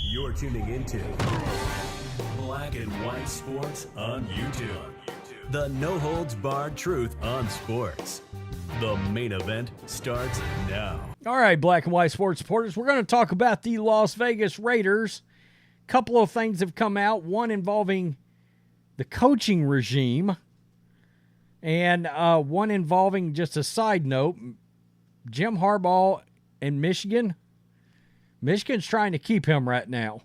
You're tuning into Black and White Sports on YouTube. The no-holds-barred truth on sports. The main event starts now. All right, Black and White Sports supporters, we're going to talk about the Las Vegas Raiders. A couple of things have come out, one involving the coaching regime and one involving, just a side note, Jim Harbaugh and Michigan. Michigan's trying to keep him right now.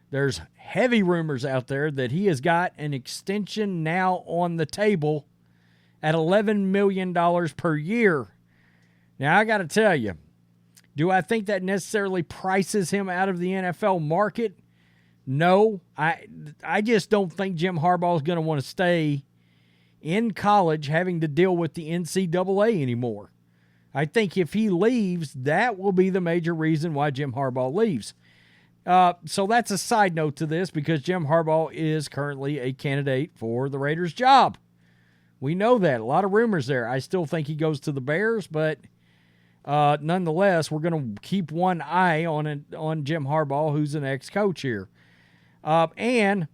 There's heavy rumors out there that he has got an extension now on the table at $11 million per year. Now, I got to tell you, do I think that necessarily prices him out of the NFL market? No. I just don't think Jim Harbaugh is going to want to stay in college having to deal with the NCAA anymore. I think if he leaves, that will be the major reason why Jim Harbaugh leaves. So that's a side note to this because Jim Harbaugh is currently a candidate for the Raiders' job. We know that. A lot of rumors there. I still think he goes to the Bears, but nonetheless, we're going to keep one eye on Jim Harbaugh, who's an ex-coach here. And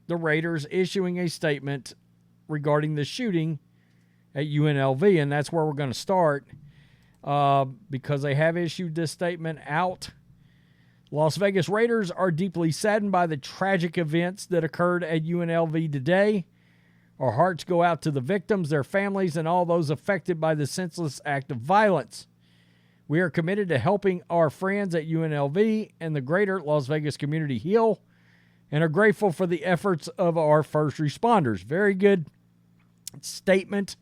the Raiders issuing a statement regarding the shooting at UNLV, and that's where we're going to start because they have issued this statement out. Las Vegas Raiders are deeply saddened by the tragic events that occurred at UNLV today. Our hearts go out to the victims, their families, and all those affected by the senseless act of violence. We are committed to helping our friends at UNLV and the greater Las Vegas community heal and are grateful for the efforts of our first responders. Very good statement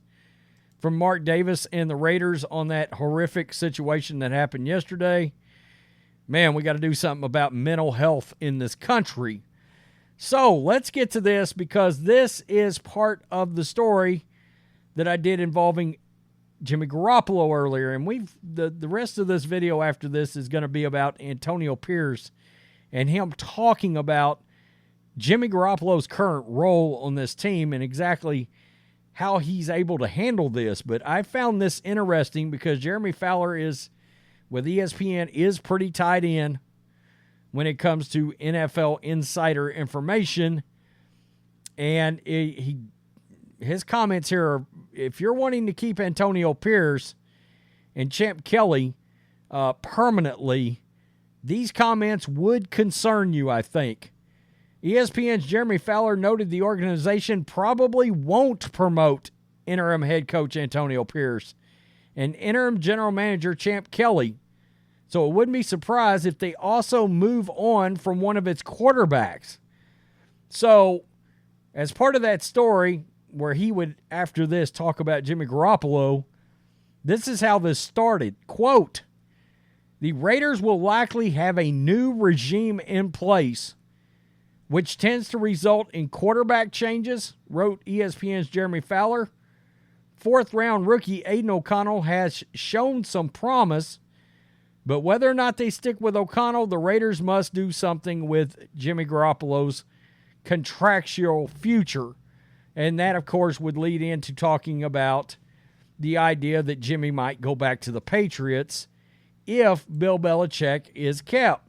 from Mark Davis and the Raiders on that horrific situation that happened yesterday. Man, we got to do something about mental health in this country. So let's get to this because this is part of the story that I did involving Jimmy Garoppolo earlier. And the rest of this video after this is going to be about Antonio Pierce and him talking about Jimmy Garoppolo's current role on this team and exactly how he's able to handle this. But I found this interesting because Jeremy Fowler with ESPN is pretty tied in when it comes to NFL insider information. And his comments here are, if you're wanting to keep Antonio Pierce and Champ Kelly permanently, these comments would concern you, I think. ESPN's Jeremy Fowler noted the organization probably won't promote interim head coach Antonio Pierce and interim general manager Champ Kelly. So it wouldn't be surprised if they also move on from one of its quarterbacks. So as part of that story where he would, after this, talk about Jimmy Garoppolo, this is how this started. Quote, the Raiders will likely have a new regime in place, which tends to result in quarterback changes, wrote ESPN's Jeremy Fowler. Fourth-round rookie Aidan O'Connell has shown some promise, but whether or not they stick with O'Connell, the Raiders must do something with Jimmy Garoppolo's contractual future. And that, of course, would lead into talking about the idea that Jimmy might go back to the Patriots if Bill Belichick is kept.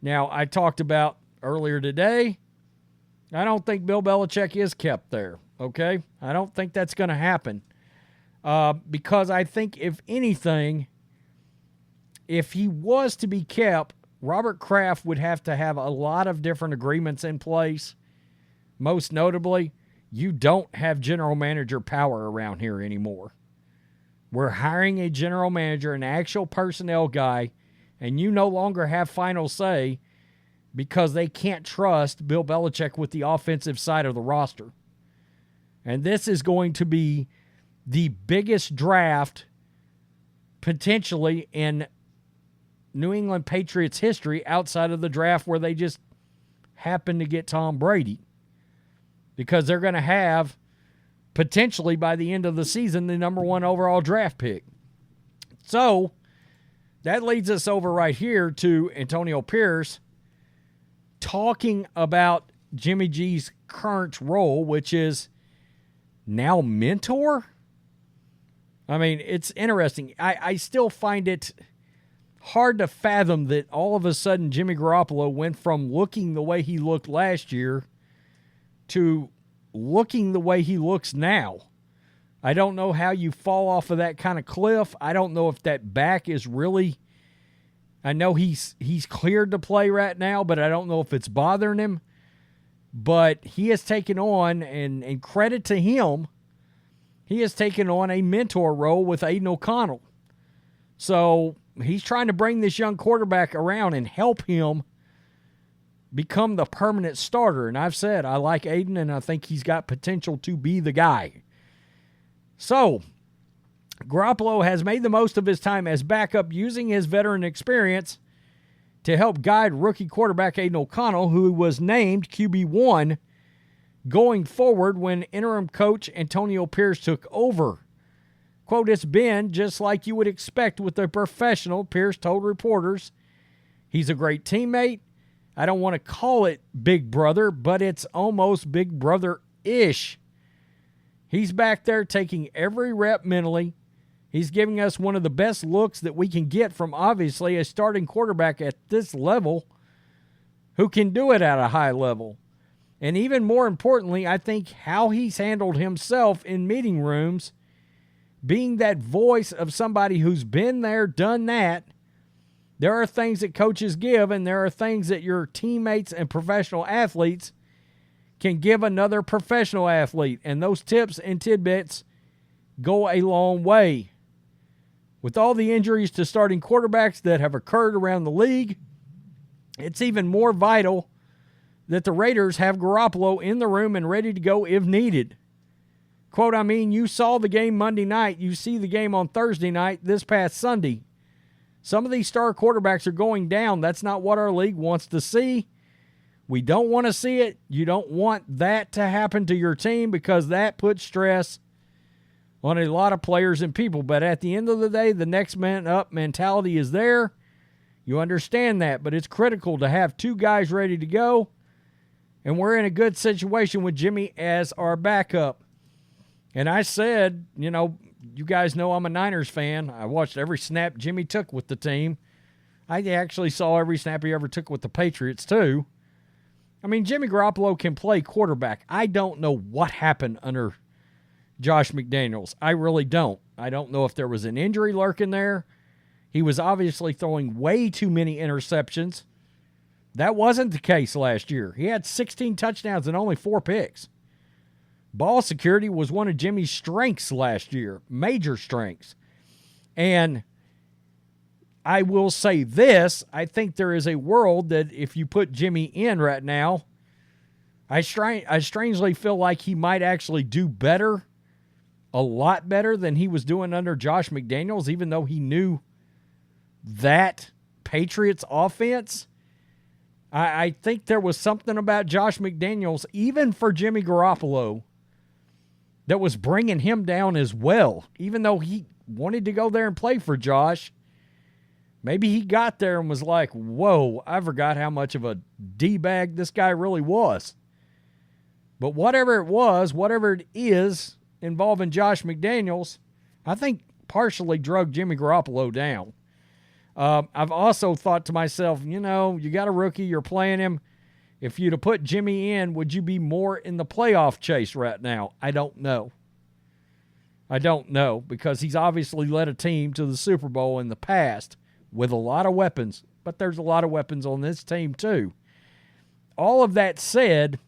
Now, I talked about earlier today, I don't think Bill Belichick is kept there, okay? I don't think that's going to happen because I think, if anything, if he was to be kept, Robert Kraft would have to have a lot of different agreements in place. Most notably, you don't have general manager power around here anymore. We're hiring a general manager, an actual personnel guy, and you no longer have final say because they can't trust Bill Belichick with the offensive side of the roster. And this is going to be the biggest draft potentially in New England Patriots history outside of the draft where they just happened to get Tom Brady. Because they're going to have, potentially by the end of the season, the number 1 overall draft pick. So, that leads us over right here to Antonio Pierce talking about Jimmy G's current role, which is now mentor. I mean, it's interesting. I still find it hard to fathom that all of a sudden Jimmy Garoppolo went from looking the way he looked last year to looking the way he looks now. I don't know how you fall off of that kind of cliff. I don't know if that back is really, I know he's cleared to play right now, but I don't know if it's bothering him. But he has taken on, and credit to him, he has taken on a mentor role with Aidan O'Connell. So he's trying to bring this young quarterback around and help him become the permanent starter. And I've said I like Aidan, and I think he's got potential to be the guy. So Garoppolo has made the most of his time as backup, using his veteran experience to help guide rookie quarterback Aidan O'Connell, who was named QB1 going forward when interim coach Antonio Pierce took over. Quote, "It's been just like you would expect with a professional," Pierce told reporters. "He's a great teammate. I don't want to call it big brother, but it's almost big brother-ish. He's back there taking every rep mentally. He's giving us one of the best looks that we can get from, obviously, a starting quarterback at this level who can do it at a high level. And even more importantly, I think how he's handled himself in meeting rooms, being that voice of somebody who's been there, done that. There are things that coaches give, and there are things that your teammates and professional athletes can give another professional athlete. And those tips and tidbits go a long way. With all the injuries to starting quarterbacks that have occurred around the league, it's even more vital that the Raiders have Garoppolo in the room and ready to go if needed. Quote, "I mean, you saw the game Monday night. You see the game on Thursday night this past Sunday. Some of these star quarterbacks are going down. That's not what our league wants to see. We don't want to see it. You don't want that to happen to your team because that puts stress on a lot of players and people. But at the end of the day, the next man up mentality is there. You understand that, but it's critical to have two guys ready to go. And we're in a good situation with Jimmy as our backup." And I said, you guys know I'm a Niners fan. I watched every snap Jimmy took with the team. I actually saw every snap he ever took with the Patriots too. I mean, Jimmy Garoppolo can play quarterback. I don't know what happened under Josh McDaniels. I really don't. I don't know if there was an injury lurking there. He was obviously throwing way too many interceptions. That wasn't the case last year. He had 16 touchdowns and only 4 picks. Ball security was one of Jimmy's strengths last year, major strengths. And I will say this, I think there is a world that if you put Jimmy in right now, I strangely feel like he might actually do better, a lot better than he was doing under Josh McDaniels, even though he knew that Patriots offense. I think there was something about Josh McDaniels, even for Jimmy Garoppolo, that was bringing him down as well. Even though he wanted to go there and play for Josh, maybe he got there and was like, whoa, I forgot how much of a D-bag this guy really was. But whatever it was, whatever it is involving Josh McDaniels, I think partially drug Jimmy Garoppolo down. I've also thought to myself, you got a rookie, you're playing him. If you'd have put Jimmy in, would you be more in the playoff chase right now? I don't know. Because he's obviously led a team to the Super Bowl in the past with a lot of weapons, but there's a lot of weapons on this team too. All of that said,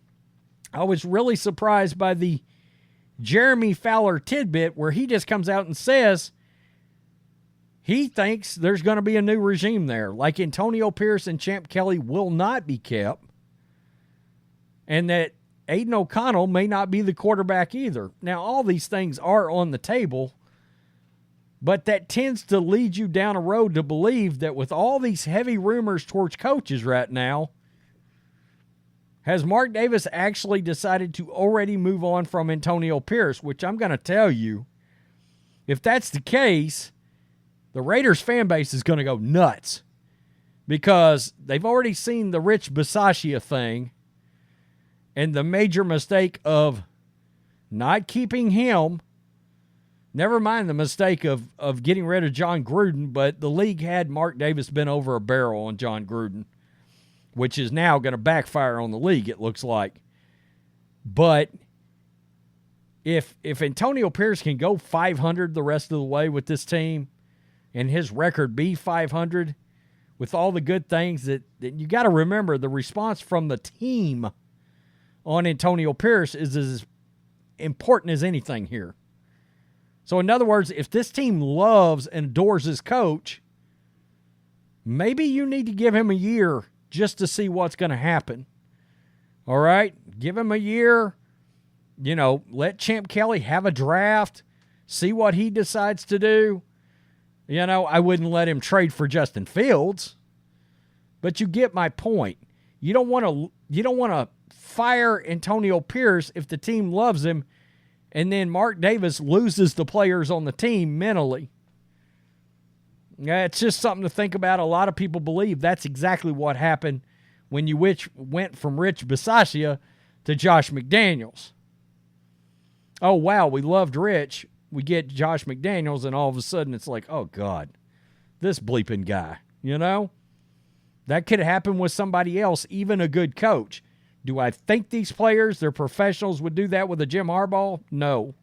I was really surprised by the Jeremy Fowler tidbit where he just comes out and says he thinks there's going to be a new regime there, like Antonio Pierce and Champ Kelly will not be kept, and that Aidan O'Connell may not be the quarterback either. Now, all these things are on the table, but that tends to lead you down a road to believe that with all these heavy rumors towards coaches right now, has Mark Davis actually decided to already move on from Antonio Pierce, which I'm going to tell you, if that's the case, the Raiders fan base is going to go nuts because they've already seen the Rich Bisaccia thing and the major mistake of not keeping him Never mind the mistake of getting rid of John Gruden, but the league had Mark Davis been over a barrel on John Gruden, which is now going to backfire on the league, it looks like. But if Antonio Pierce can go 500 the rest of the way with this team and his record be 500 with all the good things that you got to remember, the response from the team on Antonio Pierce is as important as anything here. So in other words, if this team loves and adores his coach, maybe you need to give him a year just to see what's going to happen. All right? Give him a year. You know, let Champ Kelly have a draft, see what he decides to do. You know, I wouldn't let him trade for Justin Fields, but you get my point. You don't want to fire Antonio Pierce if the team loves him, and then Mark Davis loses the players on the team mentally. Yeah, it's just something to think about. A lot of people believe that's exactly what happened when you went from Rich Bisaccia to Josh McDaniels. Oh, wow, we loved Rich. We get Josh McDaniels, and all of a sudden it's like, oh, God, this bleeping guy, you know? That could happen with somebody else, even a good coach. Do I think these players, they're professionals, would do that with a Jim Harbaugh? No.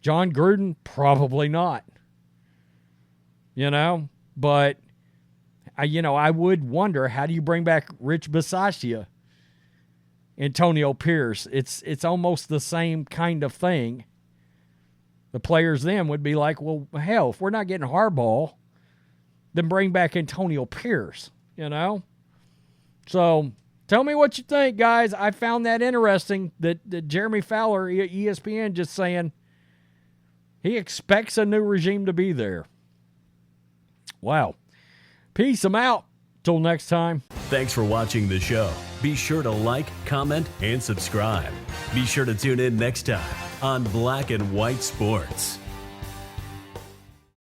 John Gruden? Probably not. You know? But, I would wonder, how do you bring back Rich Bisaccia? Antonio Pierce. It's almost the same kind of thing. The players then would be like, well, hell, if we're not getting Harbaugh, then bring back Antonio Pierce, you know? So tell me what you think, guys. I found that interesting that Jeremy Fowler, ESPN, just saying he expects a new regime to be there. Wow. Peace. I'm out. Till next time. Thanks for watching the show. Be sure to like, comment, and subscribe. Be sure to tune in next time on Black and White Sports.